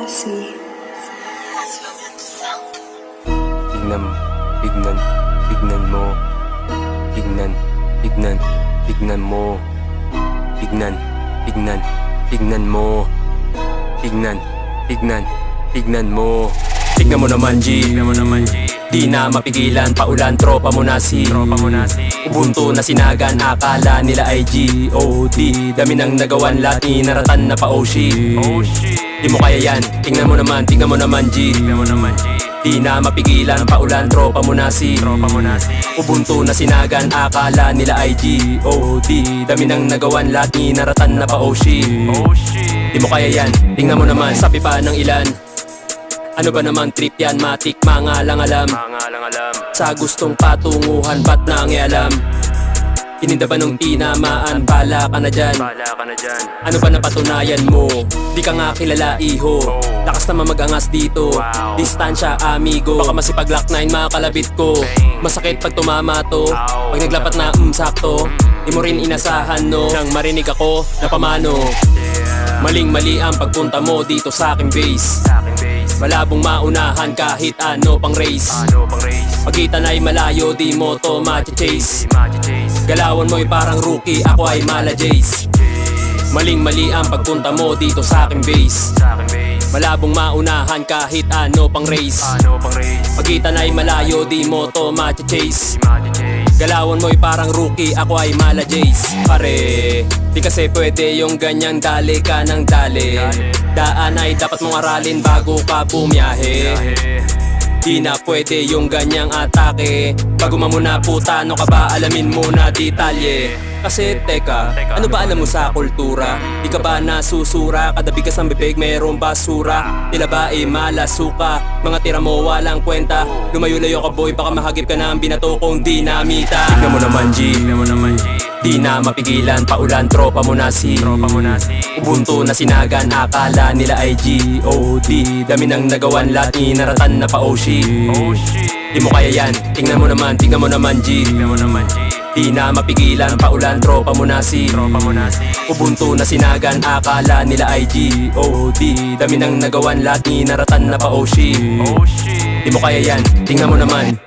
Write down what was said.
See. Tignan, tignan, tignan mo. Tignan, tignan, tignan mo. Tignan, tignan, tignan mo. Tignan, tignan, tignan mo. Tignan mo naman G, di na mapigilan, paulan, tropa mo na si Ubuntu na sinagan, akala nila ay G.O.D. Dami nang nagawan, lahat inaratan na pa Oshi. Di mo kaya yan, tingnan mo naman G. Di na mapigilan, paulan, tropa mo na si Ubuntu na sinagan, akala nila ay G.O.D. Dami nang nagawan, lahat inaratan na pa Oshi. Di mo kaya yan, tingnan mo naman, sabi pa ng ilan. Ano ba naman trip yan, matik, mga lang alam. Sa gustong patunguhan, ba't nangialam? Ininda ba nung tinamaan, bala ka na dyan. Ano ba napatunayan mo? Di ka nga kilala iho. Lakas naman mag-angas dito. Distansya amigo. Baka masipag Glock 9 mga kalabit ko. Masakit pag tumama to. Pag naglapat na sakto. Di mo rin inasahan no. Nang marinig ako na pamano. Maling-mali ang pagpunta mo dito sa aking base. Malabong maunahan kahit ano pang race. Pagitan ay malayo, di mo to machi-chase. Galawan mo'y parang rookie, ako ay mala Jace. Maling-mali ang pagpunta mo dito sa aking base. Malabong maunahan kahit ano pang race. Pagitan ay malayo, di mo to machi-chase. Galawan mo'y parang rookie, ako ay mala Jace. Pare, di kasi pwede yung ganyang dali ka ng dali. Daan ay dapat mong aralin bago ka bumiyahe. Di na pwede yung ganyang atake. Bago mamuna puta, ano ka ba? Alamin muna detalye. Kasi teka, ano ba alam mo sa kultura? Di ka ba nasusura? Kada bigas ng bibig merong basura. Tila ba malasuka? Mga tira mo walang kwenta. Lumayo-layo ka boy, baka mahagip ka ng binato kong dinamita. Tignan mo naman G, di na mapigilan, paulan, tropa mo na si Ubuntu na sinagan, akala nila ay G.O.D. Dami nang nagawan, lahat inaratan na pa Oshi. Di mo kaya yan, tingnan mo naman G. Di na mapigilan, paulan, tropa mo na si Ubuntu na sinagan, akala nila ay G.O.D. Dami nang nagawan, lahat inaratan na pa Oshi. Di mo kaya yan, tingnan mo naman.